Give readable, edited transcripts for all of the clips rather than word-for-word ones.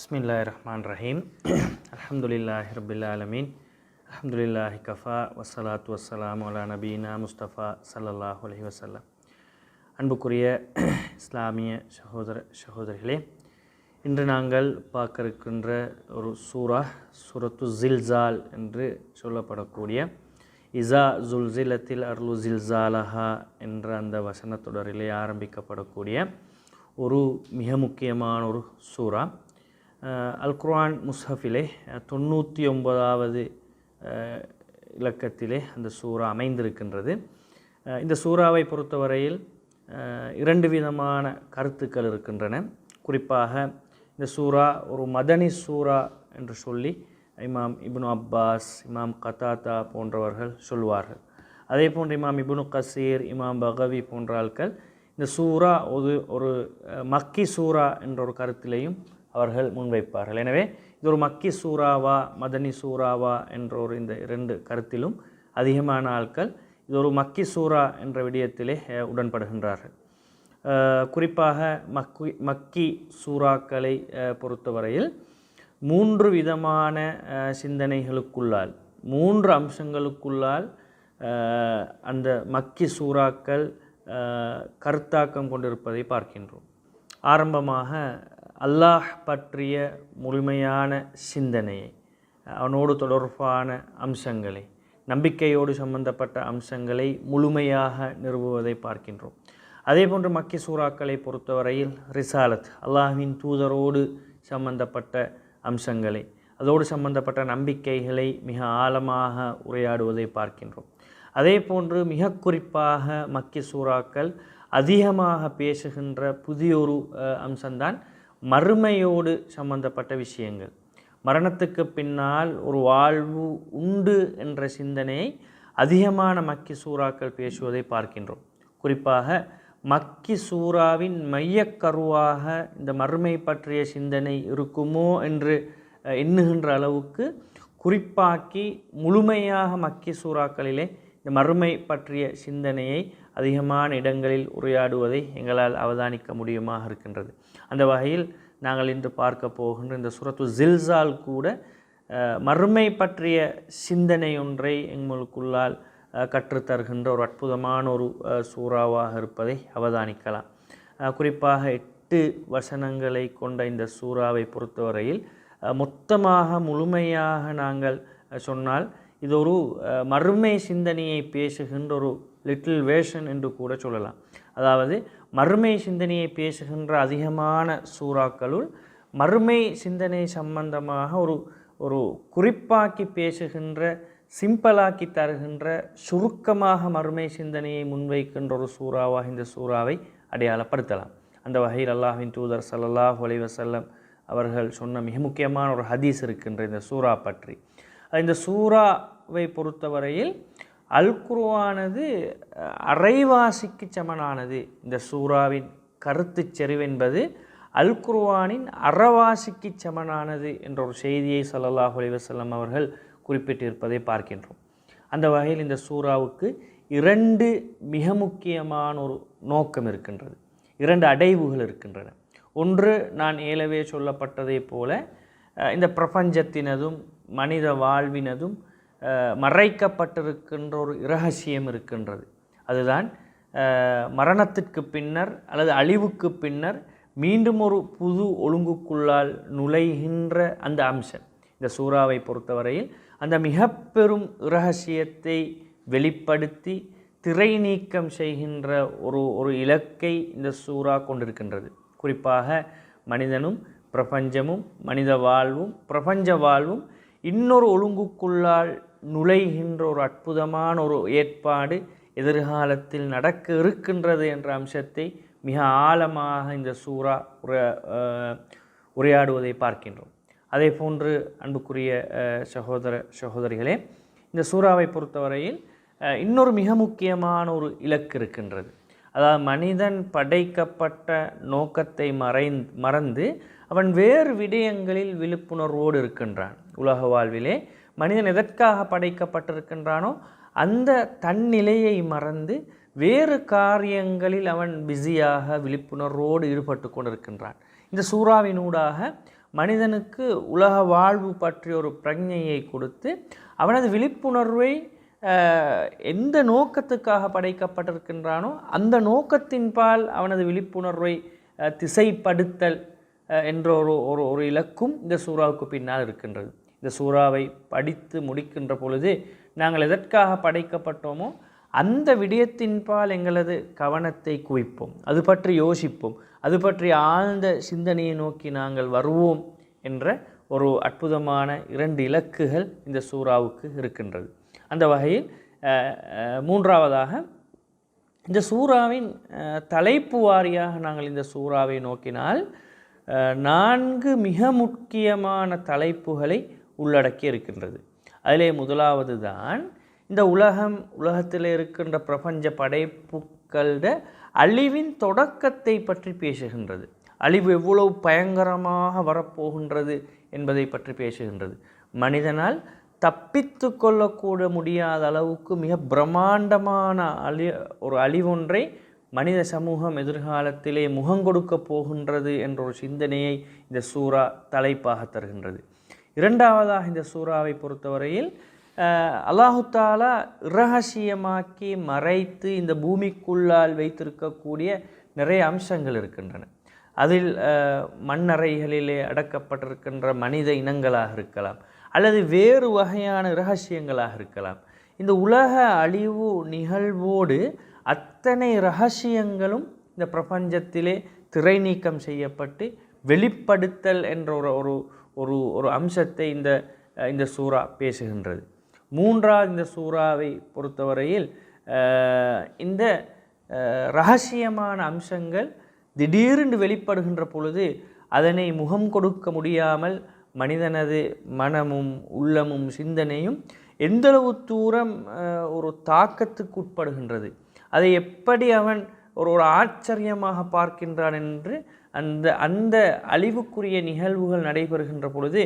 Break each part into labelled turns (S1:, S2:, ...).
S1: பிஸ்மில்லாஹிர்ரஹ்மானிர்ரஹீம். அல்ஹம்துலில்லாஹி ரப்பில் ஆலமீன். அல்ஹம்துலில்லாஹி கஃபா வஸ்ஸலாத்து வஸ்ஸலாமு அலா நபீனா முஸ்தஃபா ஸல்லல்லாஹு அலைஹி வஸல்லம். அன்புக்குரிய இஸ்லாமிய சகோதரிகளே, இன்று நாங்கள் பார்க்க இருக்கின்ற ஒரு சூரத்து ஜில்சால் என்று சொல்லப்படக்கூடிய இஸா ஜுல்சிலத்தில் அர்லு ஜில்சாலஹா என்ற அந்த வசனத்தொடரிலே ஆரம்பிக்கப்படக்கூடிய ஒரு மிக முக்கியமான ஒரு சூரா. அல் குர்ஆன் முஸ்ஹஃபிலே 99வது இலக்கத்திலே அந்த சூரா அமைந்திருக்கின்றது. இந்த சூறாவை பொறுத்தவரையில் இரண்டு விதமான கருத்துக்கள் இருக்கின்றன. குறிப்பாக இந்த சூரா ஒரு மதனி சூரா என்று சொல்லி இமாம் இப்னு அப்பாஸ், இமாம் கதாதா போன்றவர்கள் சொல்வார்கள். அதே போன்று இமாம் இப்னு கசீர், இமாம் பகவி போன்ற ஆட்கள் இந்த சூரா ஒரு மக்கி சூரா என்ற ஒரு கருத்திலையும் அவர்கள் முன்வைப்பார்கள். எனவே இது ஒரு மக்கி சூறாவா மதனி சூறாவா என்ற ஒரு இந்த இரண்டு கருத்திலும் அதிகமான ஆட்கள் இது ஒரு மக்கி சூரா என்ற விடயத்திலே உடன்படுகின்றார்கள். குறிப்பாக மக்கி சூறாக்களை பொறுத்தவரையில் மூன்று விதமான சிந்தனைகளுக்குள்ளால், மூன்று அம்சங்களுக்குள்ளால் அந்த மக்கி சூறாக்கள் கருத்தாக்கம் கொண்டிருப்பதை பார்க்கின்றோம். ஆரம்பமாக அல்லாஹ் பற்றிய முழுமையான சிந்தனையை, அவனோடு தொடர்பான அம்சங்களை, நம்பிக்கையோடு சம்பந்தப்பட்ட அம்சங்களை முழுமையாக நிறுவுவதை பார்க்கின்றோம். அதே போன்று மக்கி சூறாக்களை பொறுத்தவரையில் ரிசாலத், அல்லாஹ்வின் தூதரோடு சம்பந்தப்பட்ட அம்சங்களை, அதோடு சம்பந்தப்பட்ட நம்பிக்கைகளை மிக ஆழமாக உரையாடுவதை பார்க்கின்றோம். அதே போன்று மிக குறிப்பாக மக்கி சூறாக்கள் அதிகமாக பேசுகின்ற புதியொரு அம்சம்தான் மறுமையோடு சம்பந்தப்பட்ட விஷயங்கள். மரணத்துக்கு பின்னால் ஒரு வாழ்வு உண்டு என்ற சிந்தனையை அதிகமான மக்கி சூறாக்கள் பேசுவதை பார்க்கின்றோம். குறிப்பாக மக்கி சூறாவின் மையக்கருவாக இந்த மறுமை பற்றிய சிந்தனை இருக்குமோ என்று எண்ணுகின்ற அளவுக்கு குறிப்பாக்கி முழுமையாக மக்கி சூறாக்களிலே இந்த மறுமை பற்றிய சிந்தனையை அதிகமான இடங்களில் உரையாடுவதை எங்களால் அவதானிக்க முடியுமாக இருக்கின்றது. அந்த வகையில் நாங்கள் இன்று பார்க்க போகின்ற இந்த சூரத்து ஜில்சால் கூட மறுமை பற்றிய சிந்தனை ஒன்றை எங்களுக்குள்ளால் கற்றுத்தருகின்ற ஒரு அற்புதமான ஒரு சூறாவாக இருப்பதை அவதானிக்கலாம். குறிப்பாக 8 வசனங்களை கொண்ட இந்த சூறாவை பொறுத்தவரையில் மொத்தமாக முழுமையாக நாங்கள் சொன்னால் இது ஒரு மறுமை சிந்தனையை பேசுகின்ற ஒரு லிட்டில் வேஷன் என்று கூட சொல்லலாம். அதாவது மறுமை சிந்தனையை பேசுகின்ற அதிகமான சூறாக்களுள் மறுமை சிந்தனை சம்பந்தமாக ஒரு குறிப்பாக்கி பேசுகின்ற, சிம்பிளாக்கி தருகின்ற, சுருக்கமாக மறுமை சிந்தனையை முன்வைக்கின்ற ஒரு சூறாவாக இந்த சூறாவை அடையாளப்படுத்தலாம். அந்த வகையில் அல்லாஹ்வின் தூதர் ஸல்லல்லாஹு அலைஹி வஸல்லம் அவர்கள் சொன்ன மிக முக்கியமான ஒரு ஹதீஸ் இருக்கின்ற இந்த சூறா பற்றி. இந்த சூறாவை பொறுத்தவரையில் அல் குர்ஆனது அரைவாசிக்கு சமனானது. இந்த சூறாவின் கருத்து செறிவென்பது அல் குர்ஆனின் அரைவாசிக்கு சமனானது என்ற ஒரு செய்தியை ஸல்லல்லாஹு அலைஹி வஸல்லம் அவர்கள் குறிப்பிட்டிருப்பதை பார்க்கின்றோம். அந்த வகையில் இந்த சூறாவுக்கு 2 மிக முக்கியமான ஒரு நோக்கம் இருக்கின்றது, 2 அடைவுகள் இருக்கின்றன. ஒன்று, நான் ஏலவே சொல்லப்பட்டதை போல இந்த பிரபஞ்சத்தினதும் மனித வாழ்வினதும் மறைக்கப்பட்டிருக்கின்ற ஒரு இரகசியம் இருக்கின்றது. அதுதான் மரணத்திற்கு பின்னர் அல்லது அழிவுக்கு பின்னர் மீண்டும் ஒரு புது ஒழுங்குக்குள்ளால் நுழைகின்ற அந்த அம்சம். இந்த சூறாவை பொறுத்தவரையில் அந்த மிக பெரும் இரகசியத்தை வெளிப்படுத்தி திரை நீக்கம் செய்கின்ற ஒரு இலக்கை இந்த சூறா கொண்டிருக்கின்றது. குறிப்பாக மனிதனும் பிரபஞ்சமும், மனித வாழ்வும் பிரபஞ்ச வாழ்வும் இன்னொரு ஒழுங்குக்குள்ளால் நுழைகின்ற ஒரு அற்புதமான ஒரு ஏற்பாடு எதிர்காலத்தில் நடக்க இருக்கின்றது என்ற அம்சத்தை மிக ஆழமாக இந்த சூறா உரையாடுவதை பார்க்கின்றோம். அதே போன்று அன்புக்குரிய சகோதரிகளே, இந்த சூறாவை பொறுத்தவரையில் இன்னொரு மிக முக்கியமான ஒரு இலக்கு இருக்கின்றது. அதாவது மனிதன் படைக்கப்பட்ட நோக்கத்தை மறந்து அவன் வேறு விடயங்களில் விழிப்புணர்வோடு இருக்கின்றான். உலக வாழ்விலே மனிதன் எதற்காக படைக்கப்பட்டிருக்கின்றானோ அந்த தன்னிலையை மறந்து வேறு காரியங்களில் அவன் பிஸியாக விழிப்புணர்வோடு ஈடுபட்டு கொண்டிருக்கின்றான். இந்த சூறாவினூடாக மனிதனுக்கு உலக வாழ்வு பற்றிய ஒரு பிரஜையை கொடுத்து அவனது விழிப்புணர்வை எந்த நோக்கத்துக்காக படைக்கப்பட்டிருக்கின்றானோ அந்த நோக்கத்தின்பால் அவனது விழிப்புணர்வை திசைப்படுத்தல் என்ற ஒரு இலக்கும் இந்த சூறாவுக்கு பின்னால் இருக்கின்றது. இந்த சூறாவை படித்து முடிக்கின்ற பொழுது நாங்கள் எதற்காக படைக்கப்பட்டோமோ அந்த விடயத்தின்பால் எங்களது கவனத்தை குவிப்போம், அது பற்றி யோசிப்போம், அது பற்றி ஆழ்ந்த சிந்தனையை நோக்கி நாங்கள் வருவோம் என்ற ஒரு அற்புதமான 2 இலக்குகள் இந்த சூறாவுக்கு இருக்கின்றது. அந்த வகையில் மூன்றாவதாக இந்த சூறாவின் தலைப்பு வாரியாக நாங்கள் இந்த சூறாவை நோக்கினால் 4 மிக முக்கியமான தலைப்புகளை உள்ளடக்கி இருக்கின்றது. அதிலே முதலாவது தான் இந்த உலகத்தில் இருக்கின்ற பிரபஞ்ச படைப்புக்கள அழிவின் தொடக்கத்தை பற்றி பேசுகின்றது. அழிவு எவ்வளவு பயங்கரமாக வரப்போகின்றது என்பதை பற்றி பேசுகின்றது. மனிதனால் தப்பித்து கொள்ளக்கூட முடியாத அளவுக்கு மிக பிரம்மாண்டமான ஒரு அழிவொன்றை மனித சமூகம் எதிர்காலத்திலே முகங்கொடுக்க போகின்றது என்ற ஒரு சிந்தனையை இந்த சூறா தலைப்பாக தருகின்றது. இரண்டாவதாக இந்த சூறாவை பொறுத்தவரையில் அல்லாஹு தாலா இரகசியமாக்கி மறைத்து இந்த பூமிக்குள்ளால் வைத்திருக்கக்கூடிய நிறைய அம்சங்கள் இருக்கின்றன. அதில் மண்ணறைகளிலே அடக்கப்பட்டிருக்கின்ற மனித இனங்களாக இருக்கலாம், அல்லது வேறு வகையான இரகசியங்களாக இருக்கலாம். இந்த உலக அழிவு நிகழ்வோடு அத்தனை இரகசியங்களும் இந்த பிரபஞ்சத்திலே திரை நீக்கம் செய்யப்பட்டு வெளிப்படுத்தல் என்ற ஒரு அம்சத்தை இந்த சூறா பேசுகின்றது. மூன்றாவது இந்த சூறாவை பொறுத்தவரையில் இந்த இரகசியமான அம்சங்கள் திடீரென்று வெளிப்படுகின்ற பொழுது அதனை முகம் கொடுக்க முடியாமல் மனிதனது மனமும் உள்ளமும் சிந்தனையும் எந்தளவு தூரம் ஒரு தாக்கத்துக்கு உட்படுகின்றது, அதை எப்படி அவன் ஒரு ஆச்சரியமாக பார்க்கின்றான் என்று அந்த அழிவுக்குரிய நிகழ்வுகள் நடைபெறுகின்ற பொழுது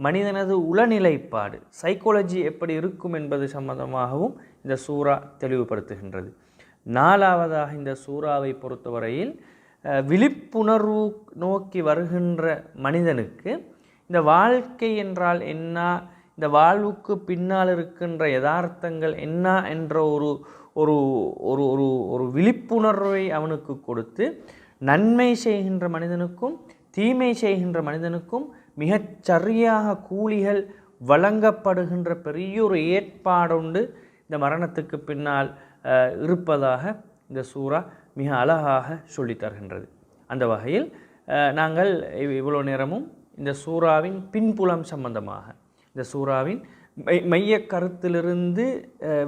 S1: மனிதனது உளநிலைப்பாடு சைக்காலஜி எப்படி இருக்கும் என்பது சம்பந்தமாகவும் இந்த சூறா தெளிவுபடுத்துகின்றது. நாலாவதாக இந்த சூறாவை பொறுத்தவரையில் விழிப்புணர்வு நோக்கி வருகின்ற மனிதனுக்கு இந்த வாழ்க்கை என்றால் என்ன, இந்த வாழ்வுக்கு பின்னால் இருக்கின்ற யதார்த்தங்கள் என்ன என்ற ஒரு விழிப்புணர்வை அவனுக்கு கொடுத்து நன்மை செய்கின்ற மனிதனுக்கும் தீமை செய்கின்ற மனிதனுக்கும் மிகச் சரியாக கூலிகள் வழங்கப்படுகின்ற பெரிய ஒரு ஏற்பாடுண்டு இந்த மரணத்துக்கு பின்னால் இருப்பதாக இந்த சூறா மிக அழகாக சொல்லித் தருகின்றது. அந்த வகையில் நாங்கள் இவ்வளோ நேரமும் இந்த சூறாவின் பின்புலம் சம்பந்தமாக இந்த சூறாவின் மைய கருத்திலிருந்து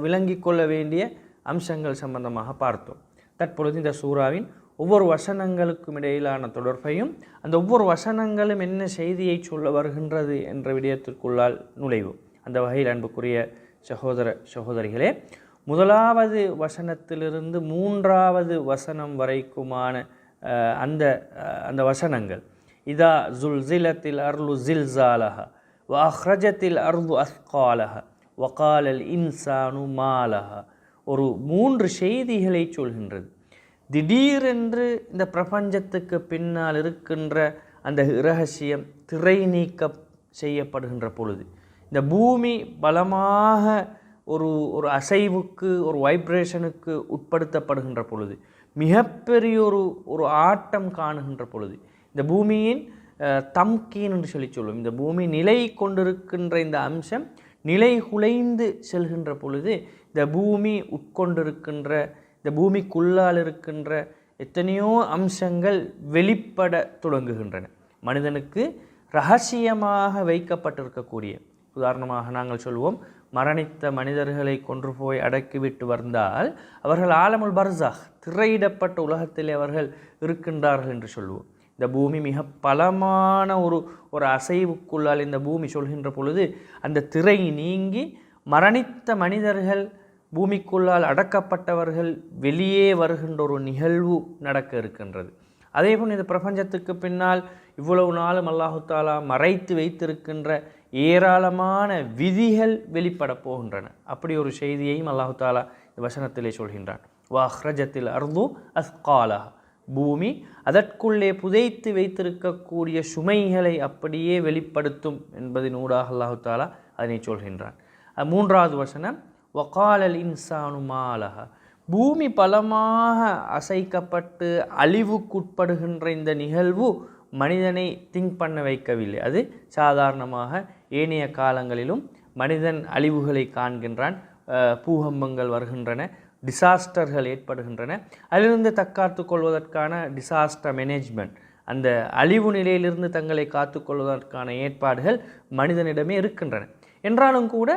S1: விளங்கி கொள்ள வேண்டிய அம்சங்கள் சம்பந்தமாக பார்த்தோம். தற்பொழுது இந்த சூறாவின் ஒவ்வொரு வசனங்களுக்கும் இடையிலான தொடர்பையும் அந்த ஒவ்வொரு வசனங்களும் என்ன செய்தியை சொல்ல வருகின்றது என்ற விடயத்திற்குள்ளால் நுழைவோம். அந்த வகையில் அன்புக்குரிய சகோதரிகளே, முதலாவது வசனத்திலிருந்து மூன்றாவது வசனம் வரைக்குமான அந்த வசனங்கள் இதா ஜுல்சிலத்தில் அர்லு ஜில்சாலஹ வ அஹ்ரஜத்தில் அர்து அஸ்காலஹ வகாலல் இன்சானு மாலஹ ஒரு 3 செய்திகளை சொல்கின்றது. திடீரென்று இந்த பிரபஞ்சத்துக்கு பின்னால் இருக்கின்ற அந்த இரகசியம் திரை நீக்கம் செய்யப்படுகின்ற பொழுது இந்த பூமி பலமாக ஒரு அசைவுக்கு ஒரு வைப்ரேஷனுக்கு உட்படுத்தப்படுகின்ற பொழுது மிகப்பெரிய ஒரு ஆட்டம் காணுகின்ற பொழுது இந்த பூமியின் தம்கீன் என்று சொல்லுவோம். இந்த பூமி நிலை கொண்டிருக்கின்ற இந்த அம்சம் நிலை குலைந்து செல்கின்ற பொழுது இந்த பூமி உட்கொண்டிருக்கின்ற இந்த பூமிக்குள்ளால் இருக்கின்ற எத்தனையோ அம்சங்கள் வெளிப்பட தொடங்குகின்றன. மனிதனுக்கு இரகசியமாக வைக்கப்பட்டிருக்கக்கூடிய, உதாரணமாக நாங்கள் சொல்வோம், மரணித்த மனிதர்களை கொன்று போய் அடக்கிவிட்டு வந்தால் அவர்கள் ஆலமுல் பர்சாஹ் திரையிடப்பட்ட உலகத்திலே அவர்கள் இருக்கின்றார்கள் என்று சொல்வோம். இந்த பூமி மிக பலமான ஒரு அசைவுக்குள்ளால் இந்த பூமி சொல்கின்ற பொழுது அந்த திரை நீங்கி மரணித்த மனிதர்கள் பூமிக்குள்ளால் அடக்கப்பட்டவர்கள் வெளியே வருகின்ற ஒரு நிகழ்வு நடக்க இருக்கின்றது. அதேபோல் இந்த பிரபஞ்சத்துக்கு பின்னால் இவ்வளவு நாளும் அல்லாஹு தாலா மறைத்து வைத்திருக்கின்ற ஏராளமான விதிகள் வெளிப்பட போகின்றன. அப்படி ஒரு செய்தியையும் அல்லாஹு தாலா இந்த வசனத்திலே சொல்கின்றான். வ அஹ்ரஜத்தில் அர்து அஸ்காலஹ பூமி அதற்குள்ளே புதைத்து வைத்திருக்கக்கூடிய சுமைகளை அப்படியே வெளிப்படுத்தும் என்பதனூடாக அல்லாஹு தாலா அதனை சொல்கின்றான். மூன்றாவது வசனம், வகாலல் இன்சானு மாலஹ, பூமி பலமாக அசைக்கப்பட்டு அழிவுக்குட்படுகின்ற இந்த நிகழ்வு மனிதனை திங்க் பண்ண வைக்கவில்லை. அது சாதாரணமாக ஏனைய காலங்களிலும் மனிதன் அழிவுகளை காண்கின்றான், பூகம்பங்கள் வருகின்றன, டிசாஸ்டர்கள் ஏற்படுகின்றன. அதிலிருந்து தற்காத்து கொள்வதற்கான டிசாஸ்டர் மேனேஜ்மெண்ட், அந்த அழிவு நிலையிலிருந்து தங்களை காத்துக்கொள்வதற்கான ஏற்பாடுகள் மனிதனிடமே இருக்கின்றன. என்றாலும் கூட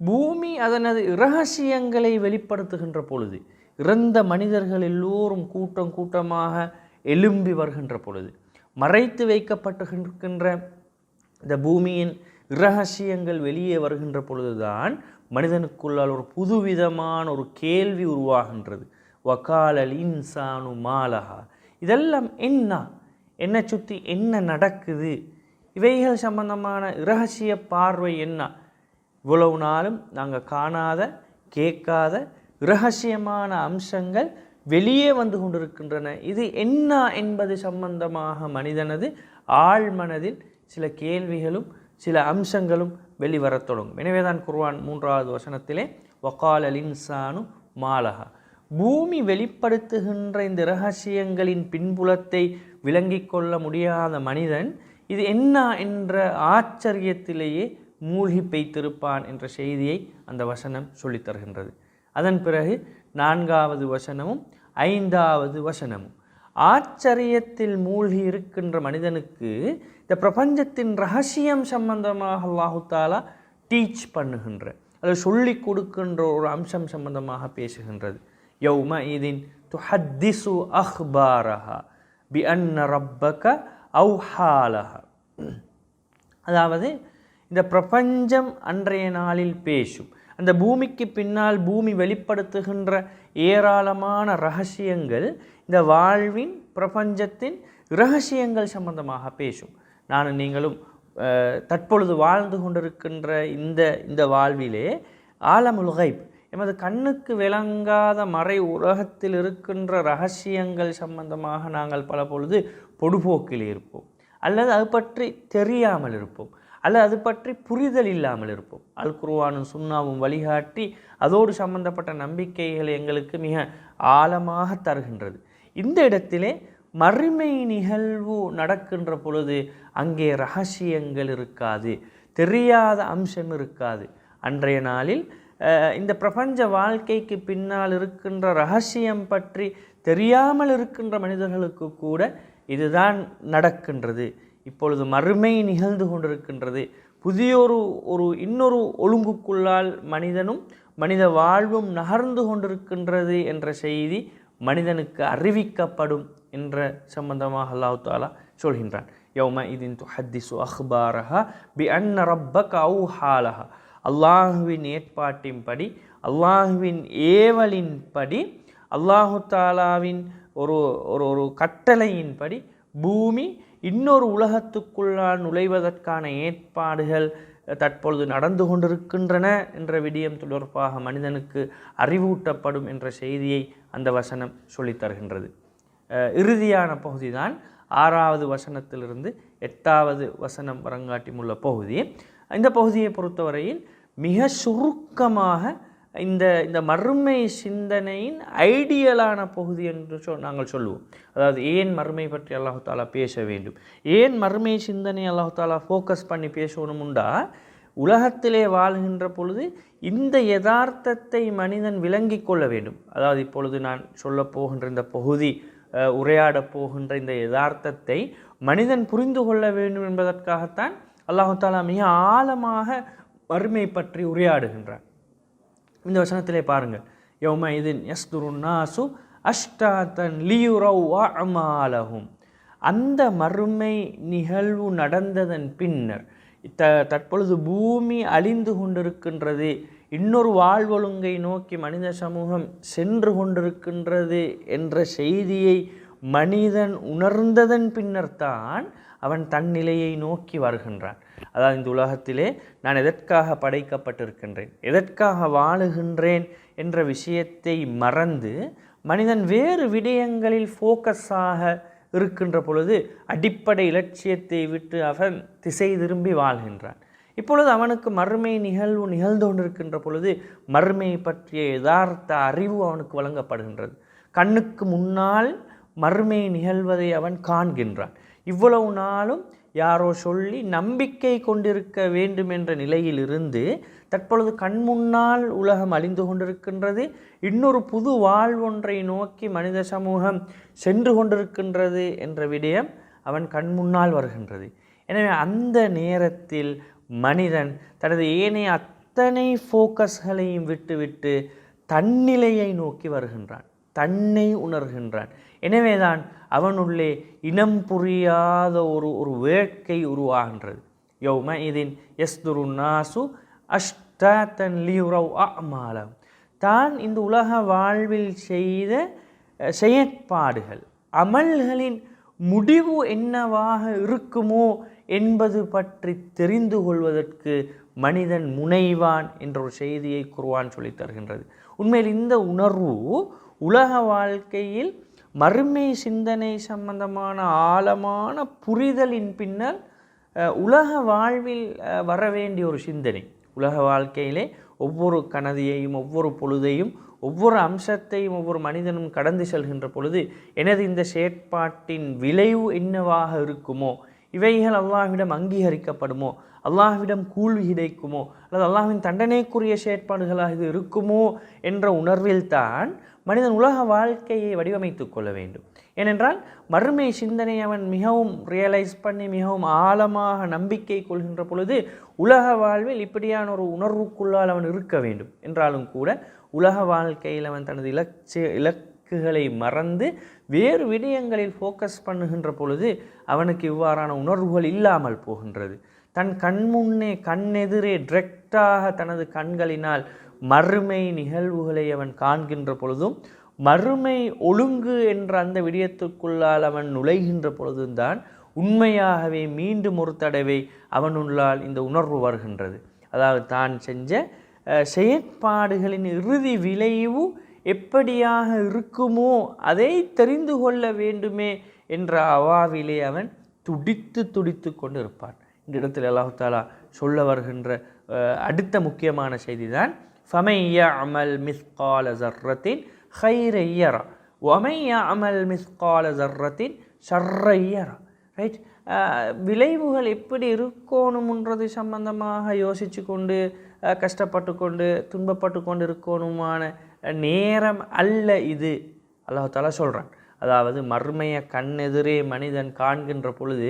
S1: பூமி அதனது இரகசியங்களை வெளிப்படுத்துகின்ற பொழுது, இறந்த மனிதர்கள் எல்லோரும் கூட்டம் கூட்டமாக எழும்பி வருகின்ற பொழுது, மறைத்து வைக்கப்பட்டிருக்கின்ற இந்த பூமியின் இரகசியங்கள் வெளியே வருகின்ற பொழுதுதான் மனிதனுக்குள்ளால் ஒரு புதுவிதமான ஒரு கேள்வி உருவாகின்றது. வகாலல் இன்சானு மாலஹா, இதெல்லாம் என்ன சுற்றி என்ன நடக்குது, இவைகள் சம்பந்தமான இரகசிய பார்வை என்ன? இவ்வளவு நாளும் நாங்கள் காணாத கேட்காத இரகசியமான அம்சங்கள் வெளியே வந்து கொண்டிருக்கின்றன. இது என்ன என்பது சம்பந்தமாக மனிதனது ஆழ்மனதில் சில கேள்விகளும் சில அம்சங்களும் வெளிவரத் தொடங்கும். எனவேதான் குர்ஆன் 3வது வசனத்திலே வகாலல் இன்சானு மாலஹா, பூமி வெளிப்படுத்துகின்ற இந்த இரகசியங்களின் பின்புலத்தை விளங்கி கொள்ள முடியாத மனிதன் இது என்ன என்ற ஆச்சரியத்திலேயே மூழ்கி பெய்திருப்பான் என்ற செய்தியை அந்த வசனம் சொல்லித் தருகின்றது. அதன் பிறகு 4வது வசனமும் 5வது வசனமும் ஆச்சரியத்தில் மூழ்கி இருக்கின்ற மனிதனுக்கு இந்த பிரபஞ்சத்தின் ரகசியம் சம்பந்தமாக அல்லாஹு தாலா டீச் பண்ணுகின்ற, அதை சொல்லிக் கொடுக்கின்ற ஒரு அம்சம் சம்பந்தமாக பேசுகின்றது. யௌம இதின் துஹத்திசு அஹ்பாரஹா பி அன்ன ரப்பக அவ்ஹாலஹா, அதாவது இந்த பிரபஞ்சம் அன்றைய நாளில் பேசும். அந்த பூமிக்கு பின்னால் பூமி வெளிப்படுத்துகின்ற ஏராளமான ரகசியங்கள் இந்த வாழ்வின் பிரபஞ்சத்தின் இரகசியங்கள் சம்பந்தமாக பேசும். நானும் நீங்களும் தற்பொழுது வாழ்ந்து கொண்டிருக்கின்ற இந்த வாழ்விலே ஆலமுல் கைப், எமது கண்ணுக்கு விளங்காத மறை உலகத்தில் இருக்கின்ற ரகசியங்கள் சம்பந்தமாக நாங்கள் பல பொழுது பொடுபோக்கில் இருப்போம், அல்லது அது பற்றி தெரியாமல் இருப்போம், அல்லது அது பற்றி புரிதல் இல்லாமல் இருப்போம். அல் குர்ஆனும் சுன்னாவும் வழிகாட்டி அதோடு சம்பந்தப்பட்ட நம்பிக்கைகளை எங்களுக்கு மிக ஆழமாக தருகின்றது. இந்த இடத்திலே மறுமை நிகழ்வு நடக்கின்ற பொழுது அங்கே ரகசியங்கள் இருக்காது, தெரியாத அம்சம் இருக்காது. அன்றைய நாளில் இந்த பிரபஞ்ச வாழ்க்கைக்கு பின்னால் இருக்கின்ற ரகசியம் பற்றி தெரியாமல் இருக்கின்ற மனிதர்களுக்கு கூட இதுதான் நடக்கின்றது, இப்பொழுது மறுமை நிகழ்ந்து கொண்டிருக்கின்றது, புதியொரு இன்னொரு ஒழுங்குக்குள்ளால் மனிதனும் மனித வாழ்வும் நகர்ந்து கொண்டிருக்கின்றது என்ற செய்தி மனிதனுக்கு அறிவிக்கப்படும் என்ற சம்பந்தமாக அல்லாஹ் தஆலா சொல்கின்றான். யௌம இதின் துஹத்திசு அஹ்பாரஹா பி அன்ன ரப்பக அவ்ஹாலஹா, அல்லாஹுவின் ஏற்பாட்டின்படி, அல்லாஹுவின் ஏவலின்படி, அல்லாஹு தாலாவின் ஒரு கட்டளையின்படி பூமி இன்னொரு உலகத்துக்குள்ளால் நுழைவதற்கான ஏற்பாடுகள் தற்பொழுது நடந்து கொண்டிருக்கின்றன என்ற விடயம் தொடர்பாக மனிதனுக்கு அறிவூட்டப்படும் என்ற செய்தியை அந்த வசனம் சொல்லித் தருகின்றது. இறுதியான பகுதி தான் 6வது வசனத்திலிருந்து 8வது வசனம் வரங்காட்டியுள்ள பகுதி. இந்த பகுதியை பொறுத்தவரையில் மிக சுருக்கமாக இந்த மறுமை சிந்தனையின் ஐடியலான பகுதி என்று நாங்கள் சொல்லுவோம். அதாவது ஏன் மறுமை பற்றி அல்லாஹு தாலா பேச வேண்டும், ஏன் மறுமை சிந்தனை அல்லாஹு தாலா ஃபோக்கஸ் பண்ணி பேசணுமுண்டா, உலகத்திலே வாழ்கின்ற பொழுது இந்த யதார்த்தத்தை மனிதன் விளங்கி கொள்ள வேண்டும். அதாவது இப்பொழுது நான் சொல்ல போகின்ற இந்த பகுதி, உரையாடப் போகின்ற இந்த யதார்த்தத்தை மனிதன் புரிந்து கொள்ள வேண்டும் என்பதற்காகத்தான் அல்லாஹு தாலா மிக ஆழமாக மறுமை பற்றி உரையாடுகின்றான். இந்த வசனத்திலே பாருங்கள், யௌம இதின் யஸ்துருன் நாசு அஷ்டாத்தன் லியுரவ் அமாலஹும், அந்த மறுமை நிகழ்வு நடந்ததன் பின்னர் தற்பொழுது பூமி அழிந்து கொண்டிருக்கின்றது, இன்னொரு வாழ்வொழுங்கை நோக்கி மனித சமூகம் சென்று கொண்டிருக்கின்றது என்ற செய்தியை மனிதன் உணர்ந்ததன் பின்னர் தான் அவன் தன் நிலையை நோக்கி வருகின்றான். அதாவது இந்த உலகத்திலே நான் எதற்காக படைக்கப்பட்டிருக்கின்றேன், எதற்காக வாழுகின்றேன் என்ற விஷயத்தை மறந்து மனிதன் வேறு விடயங்களில் ஃபோக்கஸாக இருக்கின்ற பொழுது அடிப்படை இலட்சியத்தை விட்டு அவன் திசை திரும்பி வாழ்கின்றான். இப்பொழுது அவனுக்கு மறுமை நிகழ்வு நிகழ்ந்து கொண்டிருக்கின்ற பொழுது மறுமை பற்றிய யதார்த்த அறிவு அவனுக்கு வழங்கப்படுகின்றது. கண்ணுக்கு முன்னால் மறுமை நிகழ்வதை அவன் காண்கின்றான். இவ்வளவு நாளும் யாரோ சொல்லி நம்பிக்கை கொண்டிருக்க வேண்டும் என்ற நிலையிலிருந்து தற்பொழுது கண்முன்னால் உலகம் அழிந்து கொண்டிருக்கின்றது, இன்னொரு புது வாழ்வொன்றை நோக்கி மனித சமூகம் சென்று கொண்டிருக்கின்றது என்ற விடயம் அவன் கண்முன்னால் வருகின்றது. எனவே அந்த நேரத்தில் மனிதன் தனது ஏனைய அத்தனை ஃபோக்கஸ்களையும் விட்டுவிட்டு தன்னிலையை நோக்கி வருகின்றான், தன்னை உணர்கின்றான். எனவேதான் அவனுள்ளே இனம் புரியாத ஒரு வேட்கை உருவாகின்றது. யௌம இதின் யஸ்துரு நாசு அஷ்டாத்தன் லியுரவ் அமாலம். தான் இந்த உலக வாழ்வில் செய்த செயற்பாடுகள் அமல்களின் முடிவு என்னவாக இருக்குமோ என்பது பற்றி தெரிந்து கொள்வதற்கு மனிதன் முனைவான் என்ற ஒரு செய்தியை குர்ஆன் சொல்லித் தருகின்றது. உண்மையில் இந்த உணர்வு உலக வாழ்க்கையில் மறுமை சிந்தனை சம்பந்தமான ஆழமான புரிதலின் பின்னர் உலக வாழ்வில் வர வேண்டிய ஒரு சிந்தனை. உலக வாழ்க்கையிலே ஒவ்வொரு கணதியையும் ஒவ்வொரு பொழுதையும் ஒவ்வொரு அம்சத்தையும் ஒவ்வொரு மனிதனும் கடந்து செல்கின்ற பொழுது எனது இந்த செயற்பாட்டின் விளைவு என்னவாக இருக்குமோ, இவைகள் அல்லாஹ்விடம் அங்கீகரிக்கப்படுமோ, அல்லாஹ்விடம் கூழ்வி கிடைக்குமோ, அல்லது அல்லாஹ்வின் தண்டனைக்குரிய செயற்பாடுகளாக இது இருக்குமோ என்ற உணர்வில்தான் மனிதன் உலக வாழ்க்கையை வடிவமைத்து கொள்ள வேண்டும். ஏனென்றால் மறுமை சிந்தனை அவன் மிகவும் ரியலைஸ் பண்ணி மிகவும் ஆழமாக நம்பிக்கை கொள்கின்ற பொழுது உலக வாழ்வில் இப்படியான ஒரு உணர்வுக்குள்ளால் அவன் இருக்க வேண்டும். என்றாலும் கூட உலக வாழ்க்கையில் அவன் தனது இலக்குகளை மறந்து வேறு விடயங்களில் ஃபோக்கஸ் பண்ணுகின்ற பொழுது அவனுக்கு இவ்வாறான உணர்வுகள் இல்லாமல் போகின்றது. தன் கண்முன்னே கண்ணெதிரே டிரெக்டாக தனது கண்களினால் மறுமை நிகழ்வுகளை அவன் காண்கின்ற பொழுதும் மறுமை ஒழுங்கு என்ற அந்த விடயத்துக்குள்ளால் அவன் நுழைகின்ற பொழுதும்தான் உண்மையாகவே மீண்டும் ஒரு தடவை அவனுள்ளால் இந்த உணர்வு வருகின்றது. அதாவது தான் செஞ்ச செயற்பாடுகளின் இறுதி விளைவு எப்படியாக இருக்குமோ அதை தெரிந்து கொள்ள வேண்டுமே என்ற அவாவிலே அவன் துடித்து கொண்டு இருப்பான். இந்த இடத்தில் அல்லாஹ் தஆலா சொல்ல வருகின்ற அடுத்த முக்கியமான செய்தி தான் ஃபமன் யஅமல் மிஸ்கால ஸர்ரத்தின் கைரை யரா வமன் யஅமல் மிஸ்கால ஸர்ரத்தின் ஷர்ரை யரா. ரைட், விளைவுகள் எப்படி இருக்கணும்ன்றது சம்பந்தமாக யோசித்து கொண்டு கஷ்டப்பட்டு கொண்டு துன்பப்பட்டு கொண்டு இருக்கணுமான நேரம் அல்ல இது. அல்லாஹ் தஆலா சொல்கிறான். அதாவது மறுமையை கண்ணெதிரே மனிதன் காண்கின்ற பொழுது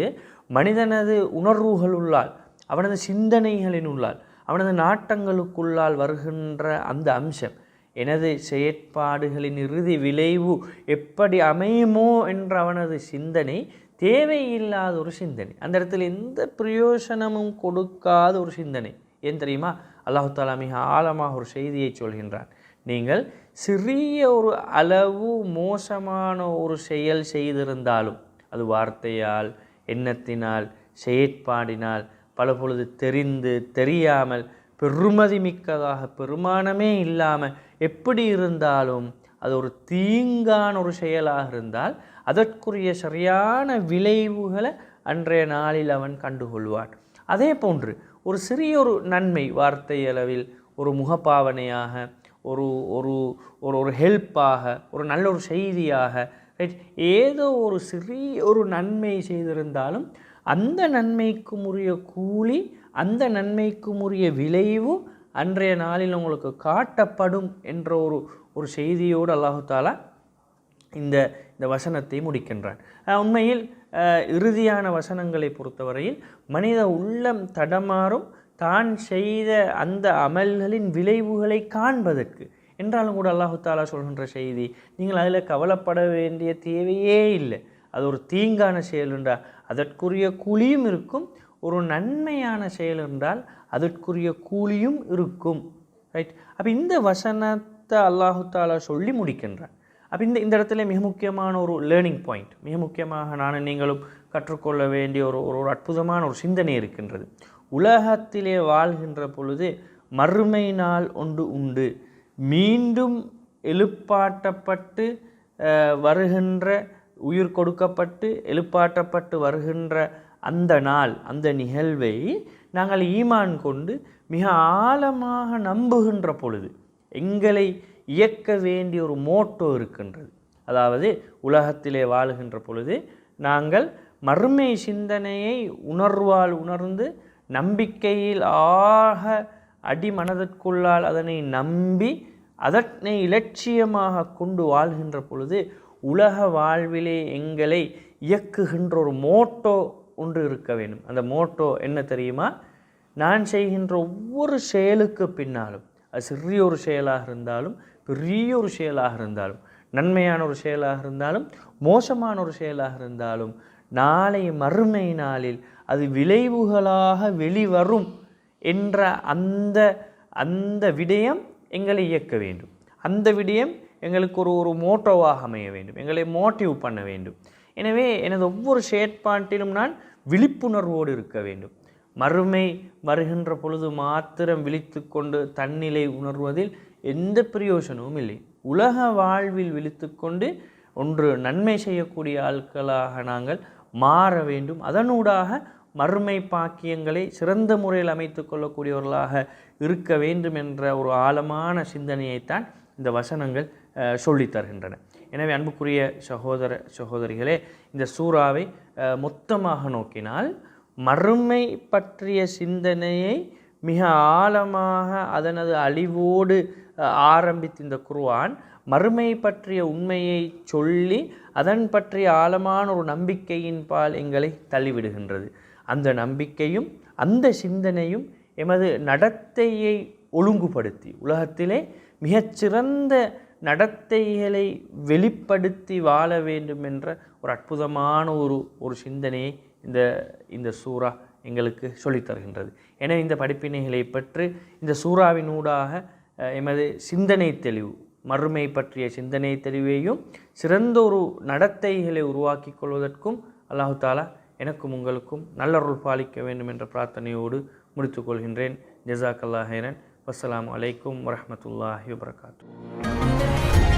S1: மனிதனது உணர்வுகளுள்ளால் அவனது சிந்தனைகளினுள்ளால் அவனது நாட்டங்களுக்குள்ளால் வருகின்ற அந்த அம்சம் எனது செயற்பாடுகளின் இறுதி விளைவு எப்படி அமையுமோ என்ற அவனது சிந்தனை தேவையில்லாத ஒரு சிந்தனை, அந்த இடத்துல எந்த பிரயோசனமும் கொடுக்காத ஒரு சிந்தனை. ஏன் தெரியுமா? அல்லாஹ் தஆலா மிக ஆழமாக ஒரு செய்தியை சொல்கின்றான். நீங்கள் சிறிய ஒரு அளவு மோசமான ஒரு செயல் செய்திருந்தாலும் அது வார்த்தையால் எண்ணத்தினால் செயற்பாடினால் பல பொழுது தெரிந்து தெரியாமல் பெருமதி மிக்கதாக பெருமானமே இல்லாமல் எப்படி இருந்தாலும் அது ஒரு தீங்கான ஒரு செயலாக இருந்தால் அதற்குரிய சரியான விளைவுகளை அன்றைய நாளில் அவன் கண்டுகொள்வான். அதே போன்று ஒரு சிறிய ஒரு நன்மை வார்த்தை அளவில் ஒரு முகப்பாவனையாக ஒரு ஒரு ஒரு ஹெல்ப்பாக ஒரு நல்ல ஒரு செய்தியாக ரைட் ஏதோ ஒரு சிறிய ஒரு நன்மை செய்திருந்தாலும் அந்த நன்மைக்கும் உரிய கூலி அந்த நன்மைக்கும் உரிய விளைவு அன்றைய நாளில் உங்களுக்கு காட்டப்படும் என்ற ஒரு செய்தியோடு அல்லாஹ் தஆலா இந்த வசனத்தை முடிக்கின்றான். உண்மையில் இறுதியான வசனங்களை பொறுத்தவரையில் மனித உள்ளம் தடமாறும் தான் செய்த அந்த அமல்களின் விளைவுகளை காண்பதற்கு. என்றாலும் கூட அல்லாஹ் தஆலா சொல்கின்ற செய்தி, நீங்கள் அதில் கவலைப்பட வேண்டிய தேவையே இல்லை. அது ஒரு தீங்கான செயல் என்றால் அதற்குரிய கூலியும் இருக்கும், ஒரு நன்மையான செயல் என்றால் அதற்குரிய கூலியும் இருக்கும். ரைட், அப்போ இந்த வசனத்தை அல்லாஹ் தஆலா சொல்லி முடிக்கின்றான். அப்போ இந்த இடத்துல மிக முக்கியமான ஒரு லேர்னிங் பாயிண்ட், மிக முக்கியமாக நானும் நீங்களும் கற்றுக்கொள்ள வேண்டிய ஒரு அற்புதமான ஒரு சிந்தனை இருக்கின்றது. உலகத்திலே வாழ்கின்ற பொழுது மறுமை நாள் ஒன்று உண்டு, மீண்டும் எழுப்பாட்டப்பட்டு வருகின்ற, உயிர் கொடுக்கப்பட்டு எழுப்பாட்டப்பட்டு வருகின்ற அந்த நாள், அந்த நிகழ்வை நாங்கள் ஈமான் கொண்டு மிக ஆழமாக நம்புகின்ற பொழுது எங்களை இயக்க வேண்டிய ஒரு மோட்டோ இருக்கின்றது. அதாவது உலகத்திலே வாழுகின்ற பொழுது நாங்கள் மறுமை சிந்தனையை உணர்வால் உணர்ந்து நம்பிக்கையில் ஆக அடிமனதிற்குள்ளால் அதனை நம்பி அதனை இலட்சியமாக கொண்டு வாழ்கின்ற பொழுது உலக வாழ்விலே எங்களை இயக்குகின்ற ஒரு மோட்டோ ஒன்று இருக்க வேண்டும். அந்த மோட்டோ என்ன தெரியுமா? நான் செய்கின்ற ஒவ்வொரு செயலுக்கு பின்னாலும், அது சிறிய ஒரு செயலாக இருந்தாலும் பெரிய ஒரு செயலாக இருந்தாலும், நன்மையான ஒரு செயலாக இருந்தாலும் மோசமான ஒரு செயலாக இருந்தாலும், நாளை மறுமை நாளில் அது விளைவுகளாக வெளிவரும் என்ற அந்த விடயம் எங்களை இயக்க வேண்டும். அந்த விடயம் எங்களுக்கு ஒரு மோட்டோவாக அமைய வேண்டும், எங்களை மோட்டிவ் பண்ண வேண்டும். எனவே எனது ஒவ்வொரு செயற்பாட்டிலும் நான் விழிப்புணர்வோடு இருக்க வேண்டும். மறுமை வருகின்ற பொழுது மாத்திரம் விழித்து கொண்டு தன்னிலை உணர்வதில் எந்த பிரயோசனமும் இல்லை. உலக வாழ்வில் விழித்து கொண்டு ஒன்று நன்மை செய்யக்கூடிய ஆட்களாக நாங்கள் மாற வேண்டும். அதனூடாக மறுமை பாக்கியங்களை சிறந்த முறையில் அமைத்து கொள்ளக்கூடியவர்களாக இருக்க வேண்டும் என்ற ஒரு ஆழமான சிந்தனையைத்தான் இந்த வசனங்கள் சொல்லித் தருகின்றன. எனவே அன்புக்குரிய சகோதர சகோதரிகளே, இந்த சூறாவை மொத்தமாக நோக்கினால் மறுமை பற்றிய சிந்தனையை மிக ஆழமாக அதனது அழிவோடு ஆரம்பித்த இந்த குர்ஆன் மறுமை பற்றிய உண்மையை சொல்லி அதன் பற்றிய ஆழமான ஒரு நம்பிக்கையின் பால் எங்களை தள்ளிவிடுகின்றது. அந்த நம்பிக்கையும் அந்த சிந்தனையும் எமது நடத்தையை ஒழுங்குபடுத்தி உலகத்திலே மிகச்சிறந்த நடத்தைகளை வெளிப்படுத்தி வாழ வேண்டும் என்ற ஒரு அற்புதமான ஒரு சிந்தனையை இந்த சூறா எங்களுக்கு சொல்லித்தருகின்றது. எனவே இந்த படிப்பினைகளை பற்றி இந்த சூறாவினூடாக எமது சிந்தனை தெளிவு, மறுமை பற்றிய சிந்தனை தெளிவையும் சிறந்த ஒரு நடத்தைகளை உருவாக்கி கொள்வதற்கும் அல்லாஹு தாலா எனக்கும் உங்களுக்கும் நல்லருள் பாலிக்க வேண்டும் என்ற பிரார்த்தனையோடு முடித்துக்கொள்கின்றேன். ஜஸாக்கல்லாஹ் ஹைரன். வஸ்ஸலாமு அலைக்கும் வரஹ்மத்துல்லாஹி வபரகாத்துஹு.